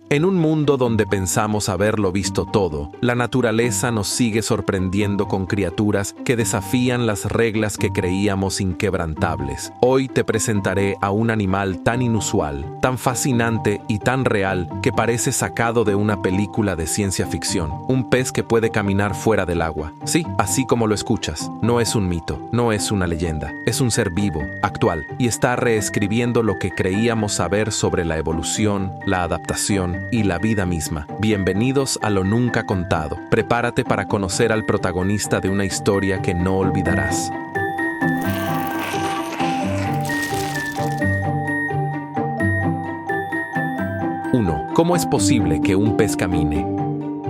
En un mundo donde pensamos haberlo visto todo, la naturaleza nos sigue sorprendiendo con criaturas que desafían las reglas que creíamos inquebrantables. Hoy te presentaré a un animal tan inusual, tan fascinante y tan real que parece sacado de una película de ciencia ficción. Un pez que puede caminar fuera del agua. Sí, así como lo escuchas. No es un mito, no es una leyenda. Es un ser vivo, actual, y está reescribiendo lo que creíamos saber sobre la evolución, la adaptación y la vida misma. Bienvenidos a Lo Nunca Contado. Prepárate para conocer al protagonista de una historia que no olvidarás. 1. ¿Cómo es posible que un pez camine?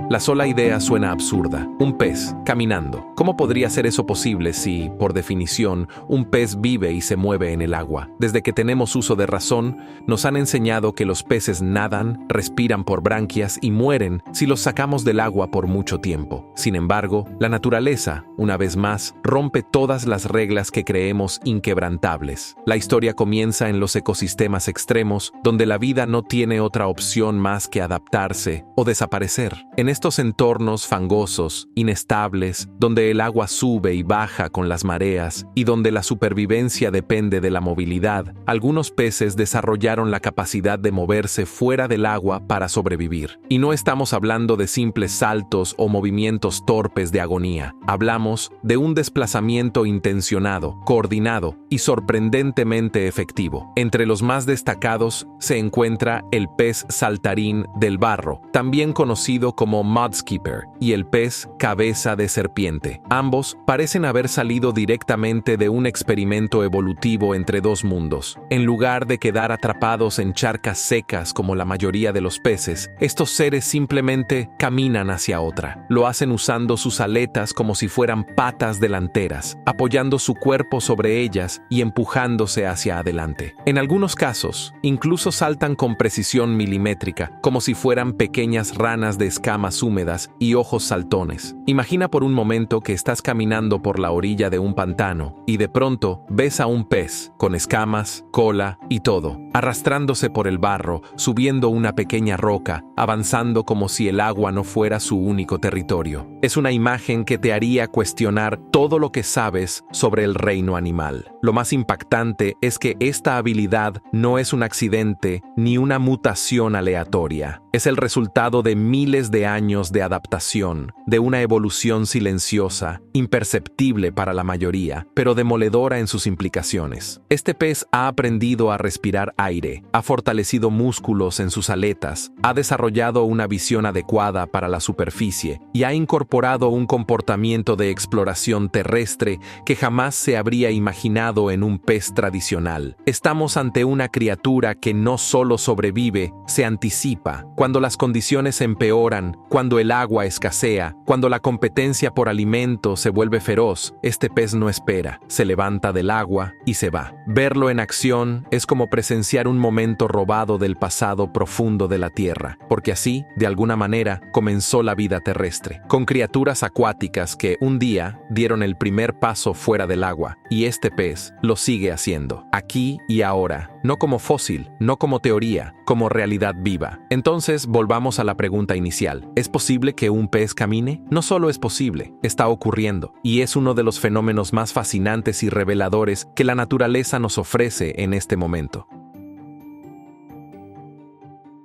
La sola idea suena absurda. Un pez, caminando. ¿Cómo podría ser eso posible si, por definición, un pez vive y se mueve en el agua? Desde que tenemos uso de razón, nos han enseñado que los peces nadan, respiran por branquias y mueren si los sacamos del agua por mucho tiempo. Sin embargo, la naturaleza, una vez más, rompe todas las reglas que creemos inquebrantables. La historia comienza en los ecosistemas extremos, donde la vida no tiene otra opción más que adaptarse o desaparecer. En estos entornos fangosos, inestables, donde el agua sube y baja con las mareas y donde la supervivencia depende de la movilidad, algunos peces desarrollaron la capacidad de moverse fuera del agua para sobrevivir. Y no estamos hablando de simples saltos o movimientos torpes de agonía. Hablamos de un desplazamiento intencionado, coordinado y sorprendentemente efectivo. Entre los más destacados se encuentra el pez saltarín del barro, también conocido como mudskipper, y el pez cabeza de serpiente. Ambos parecen haber salido directamente de un experimento evolutivo entre dos mundos. En lugar de quedar atrapados en charcas secas como la mayoría de los peces, estos seres simplemente caminan hacia otra. Lo hacen usando sus aletas como si fueran patas delanteras, apoyando su cuerpo sobre ellas y empujándose hacia adelante. En algunos casos, incluso saltan con precisión milimétrica, como si fueran pequeñas ranas de escamas húmedas y ojos saltones. Imagina por un momento que estás caminando por la orilla de un pantano y de pronto ves a un pez, con escamas, cola y todo, arrastrándose por el barro, subiendo una pequeña roca, avanzando como si el agua no fuera su único territorio. Es una imagen que te haría cuestionar todo lo que sabes sobre el reino animal. Lo más impactante es que esta habilidad no es un accidente ni una mutación aleatoria. Es el resultado de miles de años de adaptación, de una evolución silenciosa, imperceptible para la mayoría, pero demoledora en sus implicaciones. Este pez ha aprendido a respirar aire, ha fortalecido músculos en sus aletas, ha desarrollado una visión adecuada para la superficie y ha incorporado un comportamiento de exploración terrestre que jamás se habría imaginado en un pez tradicional. Estamos ante una criatura que no solo sobrevive, se anticipa. Cuando las condiciones empeoran, cuando el agua escasea, cuando la competencia por alimento se vuelve feroz, este pez no espera, se levanta del agua y se va. Verlo en acción es como presenciar un momento robado del pasado profundo de la Tierra, porque así, de alguna manera, comenzó la vida terrestre, con criaturas acuáticas que un día dieron el primer paso fuera del agua, y este pez lo sigue haciendo, aquí y ahora, no como fósil, no como teoría, como realidad viva. Entonces, volvamos a la pregunta inicial. ¿Es posible que un pez camine? No solo es posible, está ocurriendo, y es uno de los fenómenos más fascinantes y reveladores que la naturaleza nos ofrece en este momento.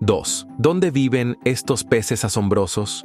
2. ¿Dónde viven estos peces asombrosos?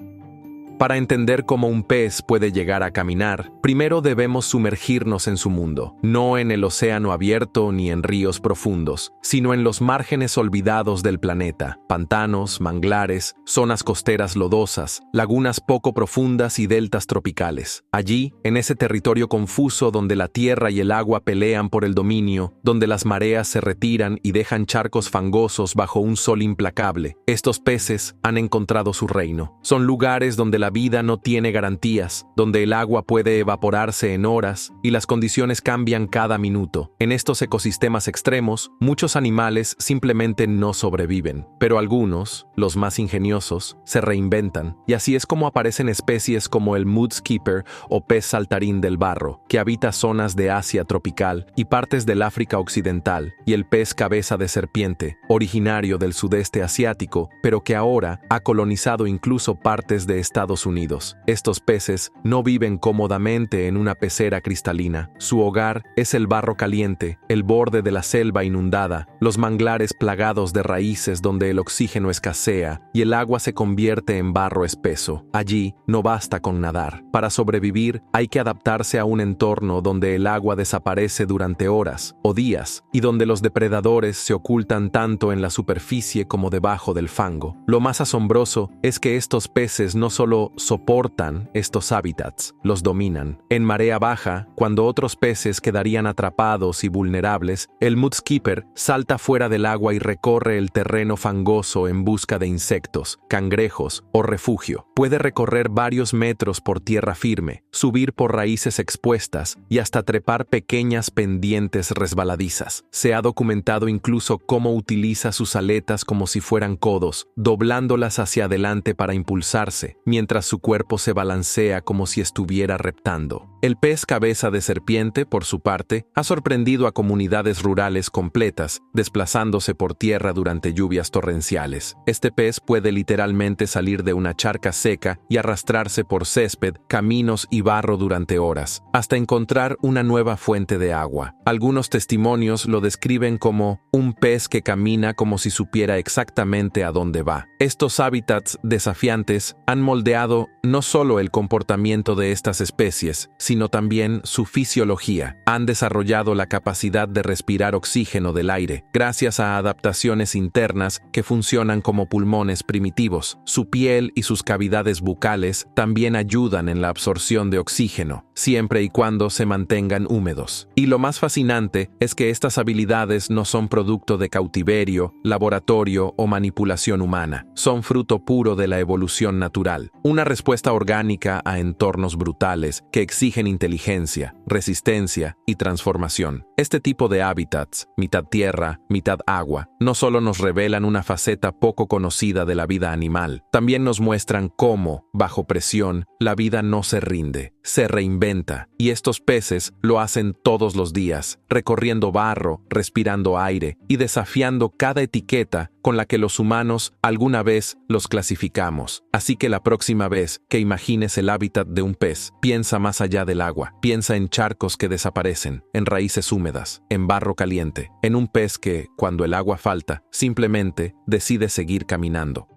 Para entender cómo un pez puede llegar a caminar, primero debemos sumergirnos en su mundo, no en el océano abierto ni en ríos profundos, sino en los márgenes olvidados del planeta, pantanos, manglares, zonas costeras lodosas, lagunas poco profundas y deltas tropicales. Allí, en ese territorio confuso donde la tierra y el agua pelean por el dominio, donde las mareas se retiran y dejan charcos fangosos bajo un sol implacable, estos peces han encontrado su reino. Son lugares donde la la vida no tiene garantías, donde el agua puede evaporarse en horas y las condiciones cambian cada minuto. En estos ecosistemas extremos, muchos animales simplemente no sobreviven, pero algunos, los más ingeniosos, se reinventan, y así es como aparecen especies como el mudskipper o pez saltarín del barro, que habita zonas de Asia tropical y partes del África occidental, y el pez cabeza de serpiente, originario del sudeste asiático, pero que ahora ha colonizado incluso partes de Estados Unidos. Estos peces no viven cómodamente en una pecera cristalina. Su hogar es el barro caliente, el borde de la selva inundada, los manglares plagados de raíces donde el oxígeno escasea y el agua se convierte en barro espeso. Allí no basta con nadar. Para sobrevivir hay que adaptarse a un entorno donde el agua desaparece durante horas o días y donde los depredadores se ocultan tanto en la superficie como debajo del fango. Lo más asombroso es que estos peces no solo soportan estos hábitats, los dominan. En marea baja, cuando otros peces quedarían atrapados y vulnerables, el mudskipper salta fuera del agua y recorre el terreno fangoso en busca de insectos, cangrejos o refugio. Puede recorrer varios metros por tierra firme, subir por raíces expuestas y hasta trepar pequeñas pendientes resbaladizas. Se ha documentado incluso cómo utiliza sus aletas como si fueran codos, doblándolas hacia adelante para impulsarse, mientras su cuerpo se balancea como si estuviera reptando. El pez cabeza de serpiente, por su parte, ha sorprendido a comunidades rurales completas, desplazándose por tierra durante lluvias torrenciales. Este pez puede literalmente salir de una charca seca y arrastrarse por césped, caminos y barro durante horas, hasta encontrar una nueva fuente de agua. Algunos testimonios lo describen como un pez que camina como si supiera exactamente a dónde va. Estos hábitats desafiantes han moldeado no solo el comportamiento de estas especies, sino también su fisiología. Han desarrollado la capacidad de respirar oxígeno del aire, gracias a adaptaciones internas que funcionan como pulmones primitivos. Su piel y sus cavidades bucales también ayudan en la absorción de oxígeno, siempre y cuando se mantengan húmedos. Y lo más fascinante es que estas habilidades no son producto de cautiverio, laboratorio o manipulación humana. Son fruto puro de la evolución natural, una respuesta orgánica a entornos brutales que exigen inteligencia, resistencia y transformación. Este tipo de hábitats, mitad tierra, mitad agua, no solo nos revelan una faceta poco conocida de la vida animal, también nos muestran cómo, bajo presión, la vida no se rinde, se reinventa, y estos peces lo hacen todos los días, recorriendo barro, respirando aire y desafiando cada etiqueta con la que los humanos alguna vez los clasificamos. Así que la próxima vez que imagines el hábitat de un pez, piensa más allá del agua, piensa en charcos que desaparecen, en raíces húmedas, en barro caliente, en un pez que, cuando el agua falta, simplemente decide seguir caminando.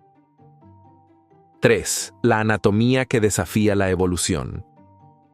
3. La anatomía que desafía la evolución.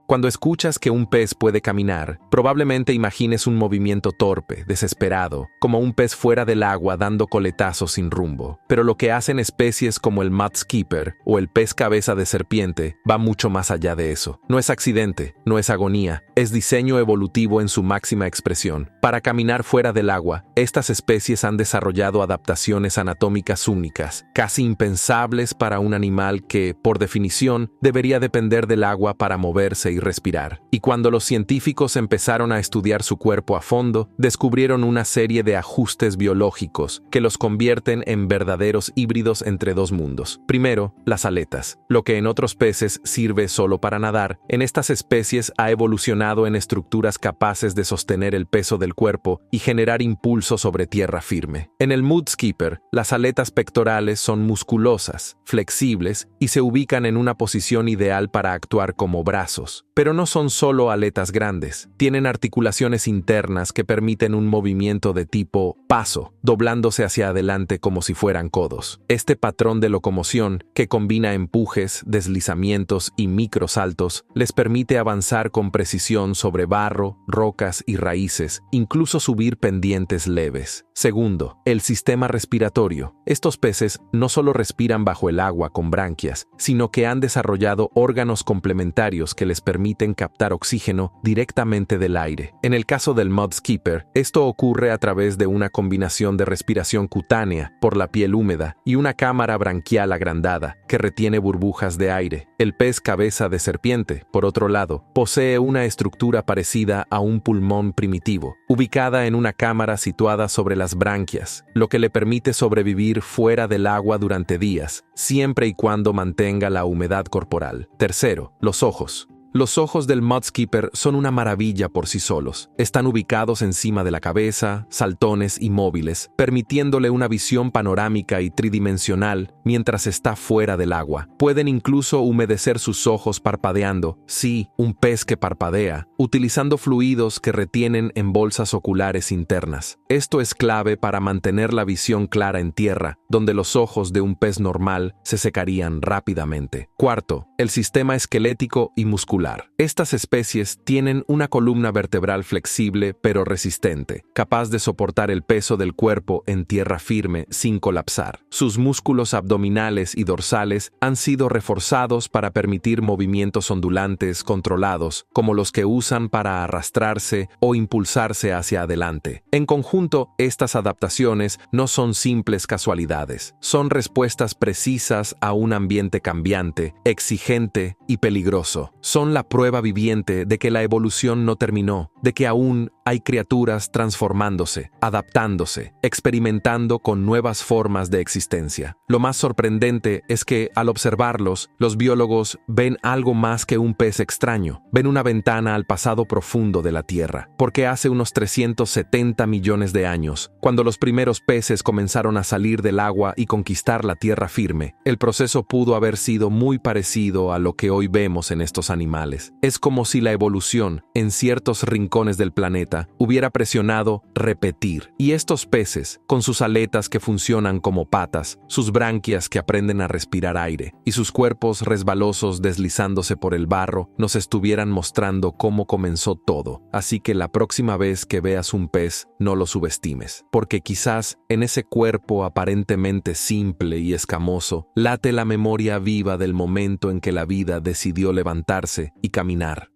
Cuando escuchas que un pez puede caminar, probablemente imagines un movimiento torpe, desesperado, como un pez fuera del agua dando coletazos sin rumbo. Pero lo que hacen especies como el mudskipper o el pez cabeza de serpiente va mucho más allá de eso. No es accidente, no es agonía, es diseño evolutivo en su máxima expresión. Para caminar fuera del agua, estas especies han desarrollado adaptaciones anatómicas únicas, casi impensables para un animal que, por definición, debería depender del agua para moverse y respirar. Y cuando los científicos empezaron a estudiar su cuerpo a fondo, descubrieron una serie de ajustes biológicos que los convierten en verdaderos híbridos entre dos mundos. Primero, las aletas. Lo que en otros peces sirve solo para nadar, en estas especies ha evolucionado en estructuras capaces de sostener el peso del cuerpo y generar impulso sobre tierra firme. En el mudskipper, las aletas pectorales son musculosas, flexibles y se ubican en una posición ideal para actuar como brazos. Pero no son solo aletas grandes, tienen articulaciones internas que permiten un movimiento de tipo paso, doblándose hacia adelante como si fueran codos. Este patrón de locomoción, que combina empujes, deslizamientos y microsaltos, les permite avanzar con precisión posición sobre barro, rocas y raíces, incluso subir pendientes leves. Segundo, el sistema respiratorio. Estos peces no solo respiran bajo el agua con branquias, sino que han desarrollado órganos complementarios que les permiten captar oxígeno directamente del aire. En el caso del mudskipper, esto ocurre a través de una combinación de respiración cutánea por la piel húmeda y una cámara branquial agrandada que retiene burbujas de aire. El pez cabeza de serpiente, por otro lado, posee una estructura parecida a un pulmón primitivo, ubicada en una cámara situada sobre las branquias, lo que le permite sobrevivir fuera del agua durante días, siempre y cuando mantenga la humedad corporal. Tercero, los ojos. Los ojos del mudskipper son una maravilla por sí solos. Están ubicados encima de la cabeza, saltones y móviles, permitiéndole una visión panorámica y tridimensional mientras está fuera del agua. Pueden incluso humedecer sus ojos parpadeando, sí, un pez que parpadea, utilizando fluidos que retienen en bolsas oculares internas. Esto es clave para mantener la visión clara en tierra, donde los ojos de un pez normal se secarían rápidamente. Cuarto, el sistema esquelético y muscular. Estas especies tienen una columna vertebral flexible pero resistente, capaz de soportar el peso del cuerpo en tierra firme sin colapsar. Sus músculos abdominales y dorsales han sido reforzados para permitir movimientos ondulantes controlados, como los que usan para arrastrarse o impulsarse hacia adelante. En conjunto, estas adaptaciones no son simples casualidades, son respuestas precisas a un ambiente cambiante, exigente y peligroso. Son la prueba viviente de que la evolución no terminó, de que aún hay criaturas transformándose, adaptándose, experimentando con nuevas formas de existencia. Lo más sorprendente es que, al observarlos, los biólogos ven algo más que un pez extraño. Ven una ventana al pasado profundo de la Tierra, porque hace unos 370 millones de años, cuando los primeros peces comenzaron a salir del agua y conquistar la tierra firme, el proceso pudo haber sido muy parecido a lo que hoy vemos en estos animales. Es como si la evolución, en ciertos rincones del planeta, hubiera presionado repetir. Y estos peces, con sus aletas que funcionan como patas, sus branquias que aprenden a respirar aire, y sus cuerpos resbalosos deslizándose por el barro, nos estuvieran mostrando cómo comenzó todo. Así que la próxima vez que veas un pez, no lo subestimes, porque quizás en ese cuerpo aparentemente simple y escamoso, late la memoria viva del momento en que la vida decidió levantarse y caminar.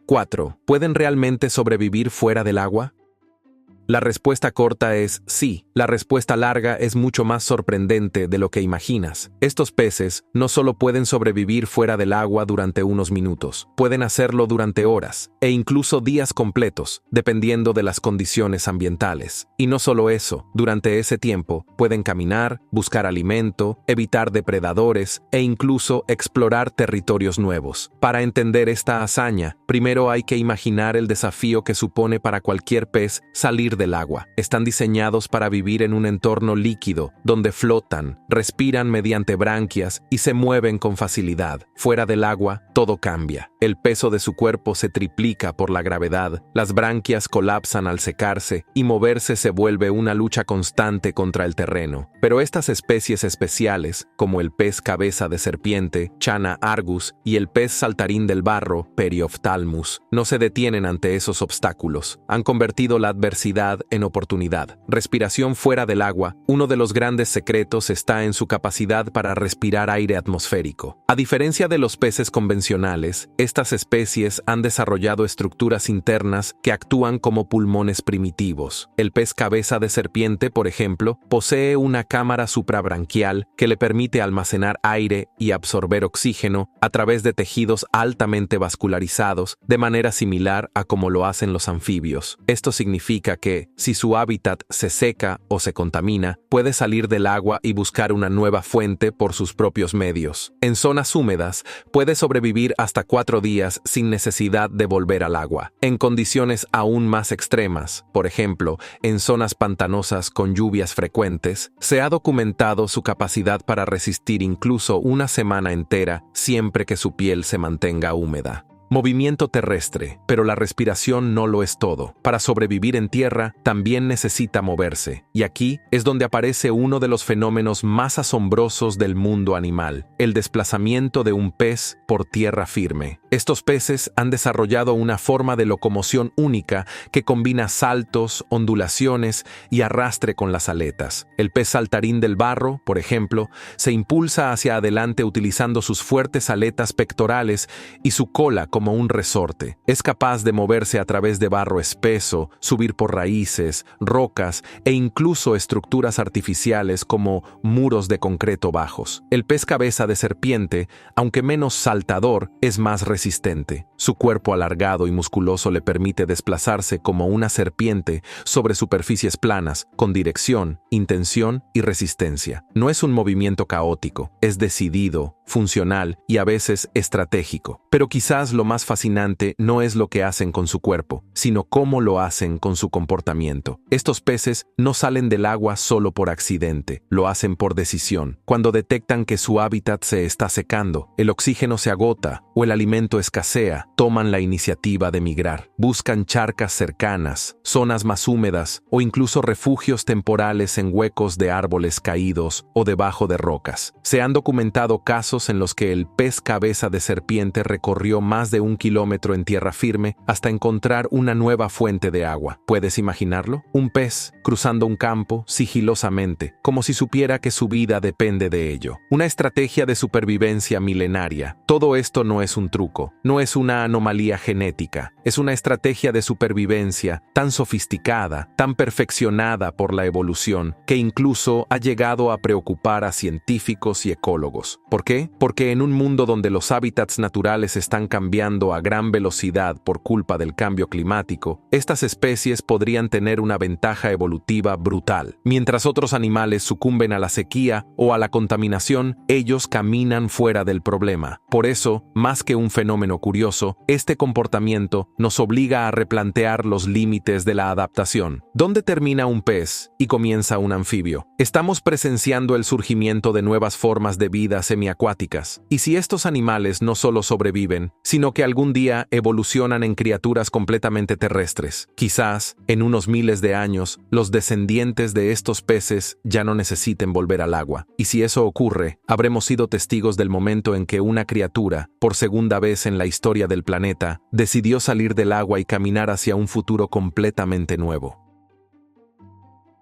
4. ¿Pueden realmente sobrevivir fuera del agua? La respuesta corta es sí. La respuesta larga es mucho más sorprendente de lo que imaginas. Estos peces no solo pueden sobrevivir fuera del agua durante unos minutos, pueden hacerlo durante horas e incluso días completos, dependiendo de las condiciones ambientales. Y no solo eso, durante ese tiempo pueden caminar, buscar alimento, evitar depredadores e incluso explorar territorios nuevos. Para entender esta hazaña, primero hay que imaginar el desafío que supone para cualquier pez salir del agua. Están diseñados para vivir en un entorno líquido, donde flotan, respiran mediante branquias y se mueven con facilidad. Fuera del agua, todo cambia. El peso de su cuerpo se triplica por la gravedad, las branquias colapsan al secarse y moverse se vuelve una lucha constante contra el terreno. Pero estas especies especiales, como el pez cabeza de serpiente, Channa argus, y el pez saltarín del barro, Periophthalmus, no se detienen ante esos obstáculos. Han convertido la adversidad en oportunidad. Respiración fuera del agua. Uno de los grandes secretos está en su capacidad para respirar aire atmosférico. A diferencia de los peces convencionales, estas especies han desarrollado estructuras internas que actúan como pulmones primitivos. El pez cabeza de serpiente, por ejemplo, posee una cámara suprabranquial que le permite almacenar aire y absorber oxígeno a través de tejidos altamente vascularizados, de manera similar a como lo hacen los anfibios. Esto significa que, si su hábitat se seca o se contamina, puede salir del agua y buscar una nueva fuente por sus propios medios. En zonas húmedas, puede sobrevivir hasta 4 días sin necesidad de volver al agua. En condiciones aún más extremas, por ejemplo, en zonas pantanosas con lluvias frecuentes, se ha documentado su capacidad para resistir incluso una semana entera siempre que su piel se mantenga húmeda. movimiento terrestre, pero la respiración no lo es todo. Para sobrevivir en tierra, también necesita moverse. Y aquí es donde aparece uno de los fenómenos más asombrosos del mundo animal, el desplazamiento de un pez por tierra firme. Estos peces han desarrollado una forma de locomoción única que combina saltos, ondulaciones y arrastre con las aletas. El pez saltarín del barro, por ejemplo, se impulsa hacia adelante utilizando sus fuertes aletas pectorales y su cola como un resorte. Es capaz de moverse a través de barro espeso, subir por raíces, rocas e incluso estructuras artificiales como muros de concreto bajos. El pez cabeza de serpiente, aunque menos saltador, es más resistente. Su cuerpo alargado y musculoso le permite desplazarse como una serpiente sobre superficies planas, con dirección, intención y resistencia. No es un movimiento caótico, es decidido, funcional y a veces estratégico. Pero quizás lo más fascinante no es lo que hacen con su cuerpo, sino cómo lo hacen con su comportamiento. Estos peces no salen del agua solo por accidente, lo hacen por decisión. Cuando detectan que su hábitat se está secando, el oxígeno se agota o el alimento escasea, toman la iniciativa de migrar. Buscan charcas cercanas, zonas más húmedas o incluso refugios temporales en huecos de árboles caídos o debajo de rocas. Se han documentado casos en los que el pez cabeza de serpiente recorrió más de 1 kilómetro en tierra firme hasta encontrar una nueva fuente de agua. ¿Puedes imaginarlo? Un pez cruzando un campo sigilosamente, como si supiera que su vida depende de ello. Una estrategia de supervivencia milenaria. Todo esto no es un truco, no es una anomalía genética, es una estrategia de supervivencia tan sofisticada, tan perfeccionada por la evolución, que incluso ha llegado a preocupar a científicos y ecólogos. ¿Por qué? Porque en un mundo donde los hábitats naturales están cambiando a gran velocidad por culpa del cambio climático, estas especies podrían tener una ventaja evolutiva brutal. Mientras otros animales sucumben a la sequía o a la contaminación, ellos caminan fuera del problema. Por eso, más que un fenómeno curioso, este comportamiento nos obliga a replantear los límites de la adaptación. ¿Dónde termina un pez y comienza un anfibio? Estamos presenciando el surgimiento de nuevas formas de vida semiacuáticas. Y si estos animales no solo sobreviven, sino que algún día evolucionan en criaturas completamente terrestres, quizás, en unos miles de años, los descendientes de estos peces ya no necesiten volver al agua. Y si eso ocurre, habremos sido testigos del momento en que una criatura, por segunda vez en la historia del planeta, decidió salir del agua y caminar hacia un futuro completamente nuevo.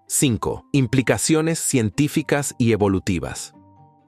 5. Implicaciones científicas y evolutivas.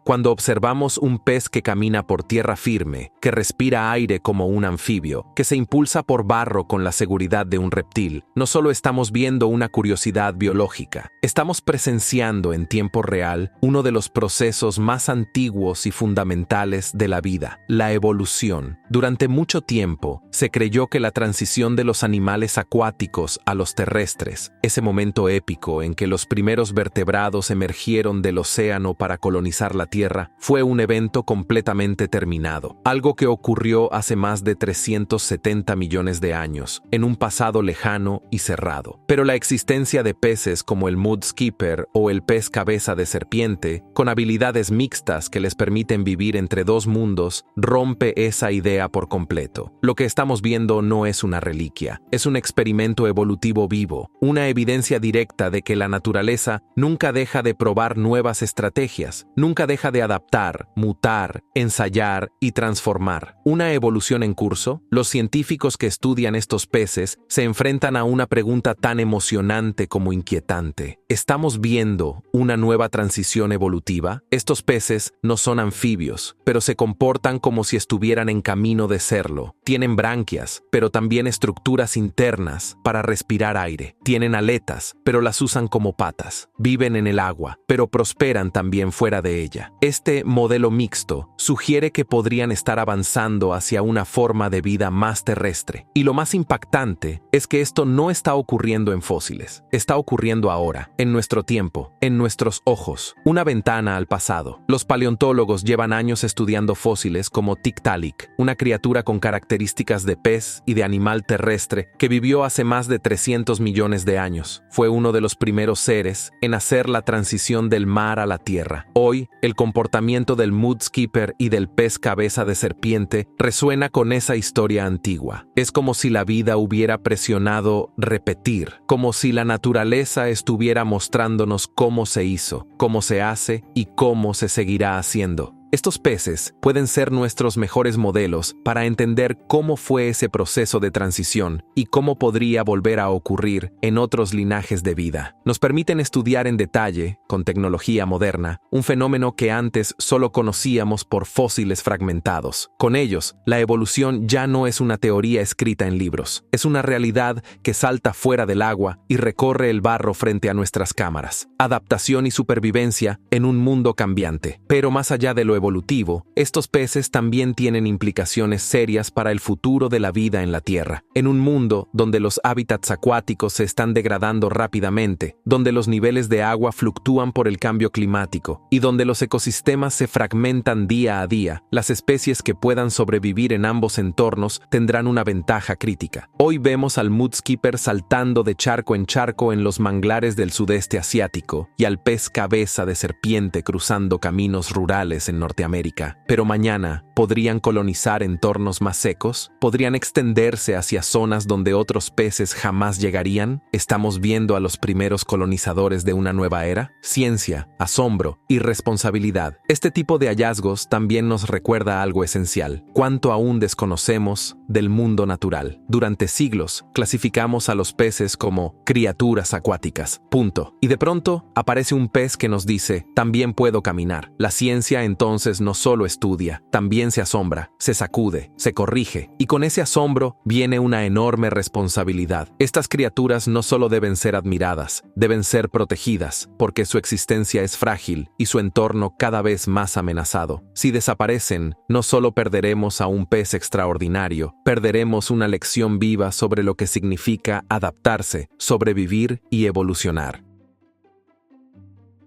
Cuando observamos un pez que camina por tierra firme, que respira aire como un anfibio, que se impulsa por barro con la seguridad de un reptil, no solo estamos viendo una curiosidad biológica, estamos presenciando en tiempo real uno de los procesos más antiguos y fundamentales de la vida, la evolución. Durante mucho tiempo, se creyó que la transición de los animales acuáticos a los terrestres, ese momento épico en que los primeros vertebrados emergieron del océano para colonizar la Tierra, fue un evento completamente terminado, algo que ocurrió hace más de 370 millones de años, en un pasado lejano y cerrado. Pero la existencia de peces como el mud skipper o el pez cabeza de serpiente, con habilidades mixtas que les permiten vivir entre dos mundos, rompe esa idea por completo. Lo que estamos viendo no es una reliquia, es un experimento evolutivo vivo, una evidencia directa de que la naturaleza nunca deja de probar nuevas estrategias, nunca deja de adaptar, mutar, ensayar y transformar. Una evolución en curso. Los científicos que estudian estos peces se enfrentan a una pregunta tan emocionante como inquietante. ¿Estamos viendo una nueva transición evolutiva? Estos peces no son anfibios, pero se comportan como si estuvieran en camino de serlo. Tienen branquias, pero también estructuras internas para respirar aire. Tienen aletas, pero las usan como patas. Viven en el agua, pero prosperan también fuera de ella. Este modelo mixto sugiere que podrían estar avanzando hacia una forma de vida más terrestre. Y lo más impactante es que esto no está ocurriendo en fósiles, está ocurriendo ahora. en nuestro tiempo, en nuestros ojos, una ventana al pasado. Los paleontólogos llevan años estudiando fósiles como Tiktaalik, una criatura con características de pez y de animal terrestre que vivió hace más de 300 millones de años. Fue uno de los primeros seres en hacer la transición del mar a la tierra. Hoy, el comportamiento del mudskipper y del pez cabeza de serpiente resuena con esa historia antigua. Es como si la vida hubiera presionado repetir, como si la naturaleza estuviera mostrándonos cómo se hizo, cómo se hace y cómo se seguirá haciendo. Estos peces pueden ser nuestros mejores modelos para entender cómo fue ese proceso de transición y cómo podría volver a ocurrir en otros linajes de vida. Nos permiten estudiar en detalle, con tecnología moderna, un fenómeno que antes solo conocíamos por fósiles fragmentados. Con ellos, la evolución ya no es una teoría escrita en libros, es una realidad que salta fuera del agua y recorre el barro frente a nuestras cámaras. Adaptación y supervivencia en un mundo cambiante. Pero más allá de lo evolutivo, estos peces también tienen implicaciones serias para el futuro de la vida en la Tierra. En un mundo donde los hábitats acuáticos se están degradando rápidamente, donde los niveles de agua fluctúan por el cambio climático y donde los ecosistemas se fragmentan día a día, las especies que puedan sobrevivir en ambos entornos tendrán una ventaja crítica. Hoy vemos al mudskipper saltando de charco en charco en los manglares del sudeste asiático y al pez cabeza de serpiente cruzando caminos rurales en Norteamérica. Pero mañana, ¿podrían colonizar entornos más secos? ¿Podrían extenderse hacia zonas donde otros peces jamás llegarían? ¿Estamos viendo a los primeros colonizadores de una nueva era? Ciencia, asombro y responsabilidad. Este tipo de hallazgos también nos recuerda algo esencial. ¿Cuánto aún desconocemos del mundo natural? Durante siglos, clasificamos a los peces como criaturas acuáticas. Punto. Y de pronto, aparece un pez que nos dice, también puedo caminar. La ciencia entonces no solo estudia, también se asombra, se sacude, se corrige, y con ese asombro viene una enorme responsabilidad. Estas criaturas no solo deben ser admiradas, deben ser protegidas, porque su existencia es frágil y su entorno cada vez más amenazado. Si desaparecen, no solo perderemos a un pez extraordinario, perderemos una lección viva sobre lo que significa adaptarse, sobrevivir y evolucionar.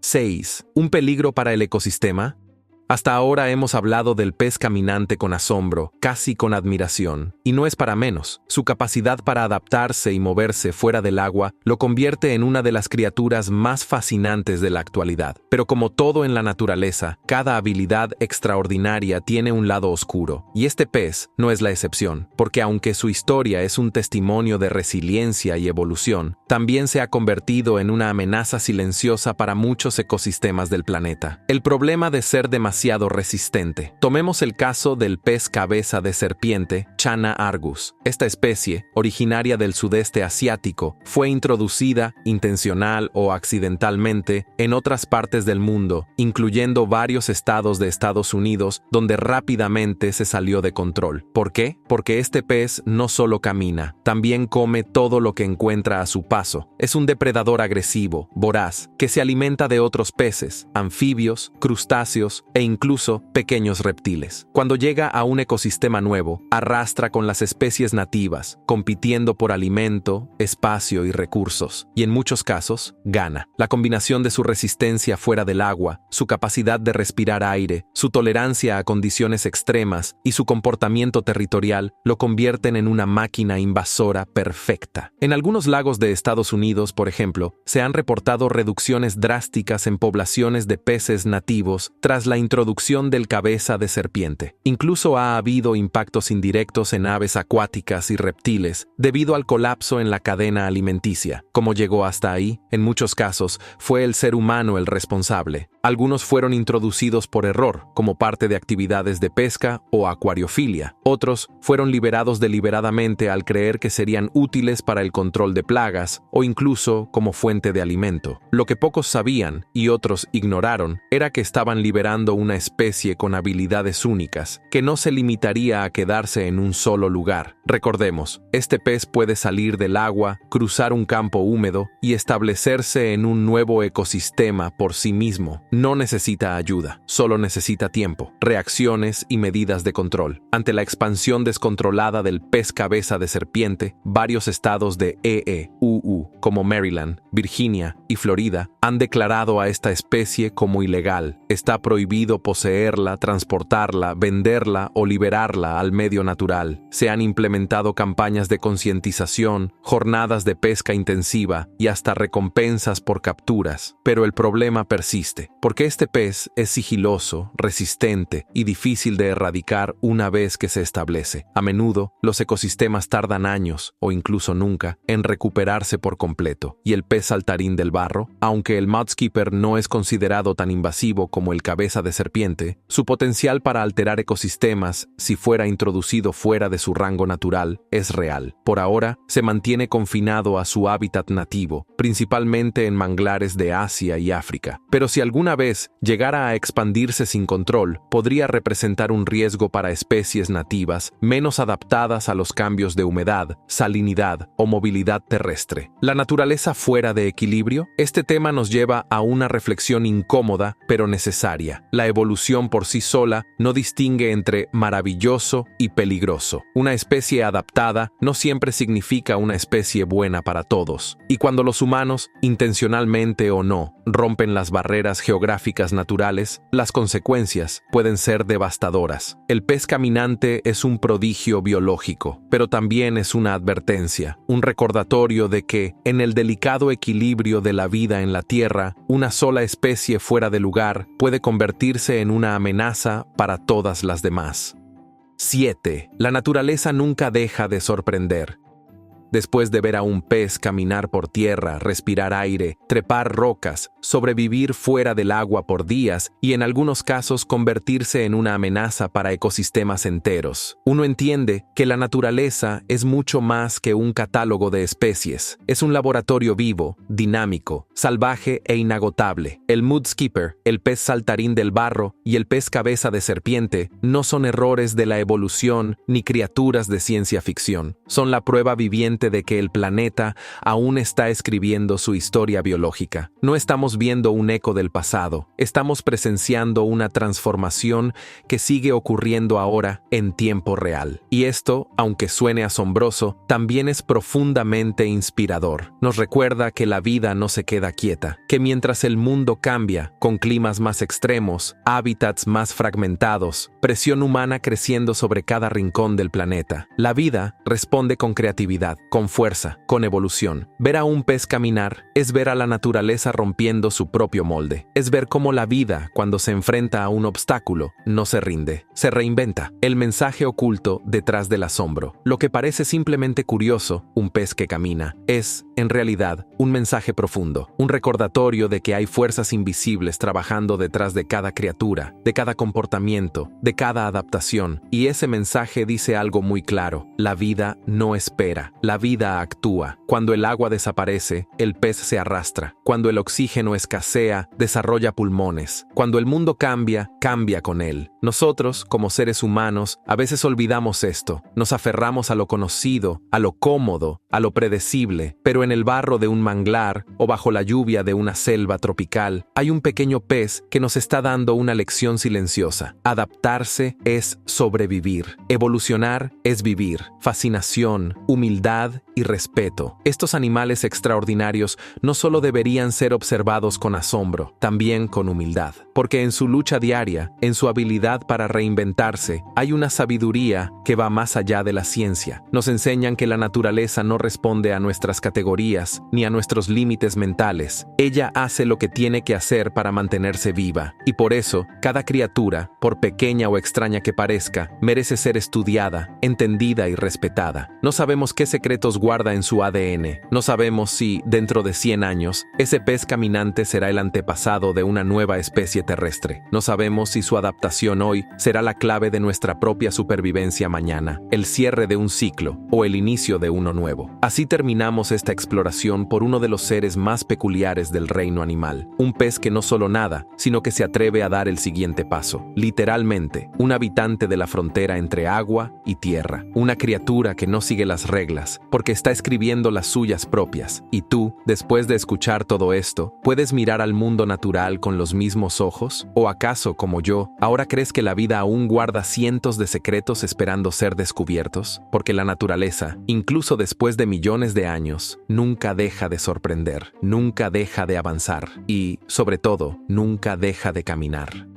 6. ¿Un peligro para el ecosistema? Hasta ahora hemos hablado del pez caminante con asombro, casi con admiración, y no es para menos. Su capacidad para adaptarse y moverse fuera del agua lo convierte en una de las criaturas más fascinantes de la actualidad. Pero como todo en la naturaleza, cada habilidad extraordinaria tiene un lado oscuro, y este pez no es la excepción, porque aunque su historia es un testimonio de resiliencia y evolución, también se ha convertido en una amenaza silenciosa para muchos ecosistemas del planeta. El problema de ser demasiado resistente. Tomemos el caso del pez cabeza de serpiente, Channa argus. Esta especie, originaria del sudeste asiático, fue introducida, intencional o accidentalmente, en otras partes del mundo, incluyendo varios estados de Estados Unidos, donde rápidamente se salió de control. ¿Por qué? Porque este pez no solo camina, también come todo lo que encuentra a su paso. Es un depredador agresivo, voraz, que se alimenta de otros peces, anfibios, crustáceos e incluso pequeños reptiles. Cuando llega a un ecosistema nuevo, arrastra con las especies nativas, compitiendo por alimento, espacio y recursos, y en muchos casos, gana. La combinación de su resistencia fuera del agua, su capacidad de respirar aire, su tolerancia a condiciones extremas y su comportamiento territorial lo convierten en una máquina invasora perfecta. En algunos lagos de Estados Unidos, por ejemplo, se han reportado reducciones drásticas en poblaciones de peces nativos tras la introducción del cabeza de serpiente. Incluso ha habido impactos indirectos en aves acuáticas y reptiles debido al colapso en la cadena alimenticia. ¿Cómo llegó hasta ahí? En muchos casos, fue el ser humano el responsable. Algunos fueron introducidos por error, como parte de actividades de pesca o acuariofilia. Otros fueron liberados deliberadamente al creer que serían útiles para el control de plagas o incluso como fuente de alimento. Lo que pocos sabían y otros ignoraron era que estaban liberando una especie con habilidades únicas, que no se limitaría a quedarse en un solo lugar. Recordemos, este pez puede salir del agua, cruzar un campo húmedo y establecerse en un nuevo ecosistema por sí mismo. no necesita ayuda, solo necesita tiempo, reacciones y medidas de control. Ante la expansión descontrolada del pez cabeza de serpiente, varios estados de EEUU, como Maryland, Virginia y Florida, han declarado a esta especie como ilegal. Está prohibido poseerla, transportarla, venderla o liberarla al medio natural. Se han implementado campañas de concientización, jornadas de pesca intensiva y hasta recompensas por capturas. Pero el problema persiste, porque este pez es sigiloso, resistente y difícil de erradicar una vez que se establece. A menudo, los ecosistemas tardan años, o incluso nunca, en recuperarse por completo. Y el pez saltarín del barro, aunque el mudskipper no es considerado tan invasivo como el cabeza de serpiente, su potencial para alterar ecosistemas, si fuera introducido fuera de su rango natural, es real. Por ahora, se mantiene confinado a su hábitat nativo, principalmente en manglares de Asia y África. Pero si alguna vez llegara a expandirse sin control, podría representar un riesgo para especies nativas menos adaptadas a los cambios de humedad, salinidad o movilidad terrestre. ¿La naturaleza fuera de equilibrio? Este tema nos lleva a una reflexión incómoda pero necesaria. La evolución por sí sola no distingue entre maravilloso y peligroso. Una especie adaptada no siempre significa una especie buena para todos. Y cuando los humanos, intencionalmente o no, rompen las barreras geográficas naturales, las consecuencias pueden ser devastadoras. El pez caminante es un prodigio biológico, pero también es una advertencia, un recordatorio de que, en el delicado equilibrio de la vida en la Tierra, una sola especie fuera de lugar puede convertirse en una amenaza para todas las demás. 7. La naturaleza nunca deja de sorprender. Después de ver a un pez caminar por tierra, respirar aire, trepar rocas, sobrevivir fuera del agua por días y en algunos casos convertirse en una amenaza para ecosistemas enteros, uno entiende que la naturaleza es mucho más que un catálogo de especies. Es un laboratorio vivo, dinámico, salvaje e inagotable. El mudskipper, el pez saltarín del barro y el pez cabeza de serpiente no son errores de la evolución ni criaturas de ciencia ficción. Son la prueba viviente de que el planeta aún está escribiendo su historia biológica. No estamos viendo un eco del pasado, estamos presenciando una transformación que sigue ocurriendo ahora en tiempo real. Y esto, aunque suene asombroso, también es profundamente inspirador. Nos recuerda que la vida no se queda quieta, que mientras el mundo cambia, con climas más extremos, hábitats más fragmentados, presión humana creciendo sobre cada rincón del planeta, la vida responde con creatividad, con fuerza, con evolución. Ver a un pez caminar es ver a la naturaleza rompiendo su propio molde. Es ver cómo la vida, cuando se enfrenta a un obstáculo, no se rinde, se reinventa. El mensaje oculto detrás del asombro. Lo que parece simplemente curioso, un pez que camina, es, en realidad, un mensaje profundo. Un recordatorio de que hay fuerzas invisibles trabajando detrás de cada criatura, de cada comportamiento, de cada adaptación. Y ese mensaje dice algo muy claro. La vida no espera. La vida actúa. Cuando el agua desaparece, el pez se arrastra. Cuando el oxígeno escasea, desarrolla pulmones. Cuando el mundo cambia, cambia con él. Nosotros, como seres humanos, a veces olvidamos esto. Nos aferramos a lo conocido, a lo cómodo, a lo predecible. Pero en el barro de un manglar o bajo la lluvia de una selva tropical, hay un pequeño pez que nos está dando una lección silenciosa. Adaptarse es sobrevivir. Evolucionar es vivir. Fascinación, humildad y respeto. Estos animales extraordinarios no solo deberían ser observados con asombro, también con humildad, porque en su lucha diaria, en su habilidad para reinventarse, hay una sabiduría que va más allá de la ciencia. Nos enseñan que la naturaleza no responde a nuestras categorías ni a nuestros límites mentales. Ella hace lo que tiene que hacer para mantenerse viva, y por eso, cada criatura, por pequeña o extraña que parezca, merece ser estudiada, entendida y respetada. No sabemos qué secretos guarda en su ADN. No sabemos si, dentro de 100 años, ese pez caminante será el antepasado de una nueva especie terrestre. No sabemos si su adaptación hoy será la clave de nuestra propia supervivencia mañana, el cierre de un ciclo o el inicio de uno nuevo. Así terminamos esta exposición exploración por uno de los seres más peculiares del reino animal. Un pez que no solo nada, sino que se atreve a dar el siguiente paso. Literalmente, un habitante de la frontera entre agua y tierra. Una criatura que no sigue las reglas, porque está escribiendo las suyas propias. Y tú, después de escuchar todo esto, ¿puedes mirar al mundo natural con los mismos ojos? ¿O acaso, como yo, ahora crees que la vida aún guarda cientos de secretos esperando ser descubiertos? Porque la naturaleza, incluso después de millones de años, nunca deja de sorprender, nunca deja de avanzar y, sobre todo, nunca deja de caminar.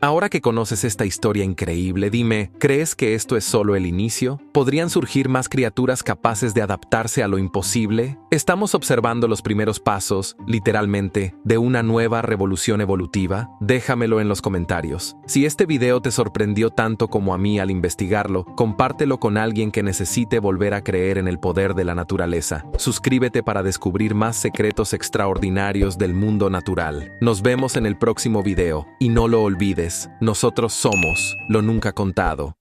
Ahora que conoces esta historia increíble, dime, ¿crees que esto es solo el inicio? ¿Podrían surgir más criaturas capaces de adaptarse a lo imposible? ¿Estamos observando los primeros pasos, literalmente, de una nueva revolución evolutiva? Déjamelo en los comentarios. Si este video te sorprendió tanto como a mí al investigarlo, compártelo con alguien que necesite volver a creer en el poder de la naturaleza. Suscríbete para descubrir más secretos extraordinarios del mundo natural. Nos vemos en el próximo video, y no lo olvides. Nosotros somos lo nunca contado.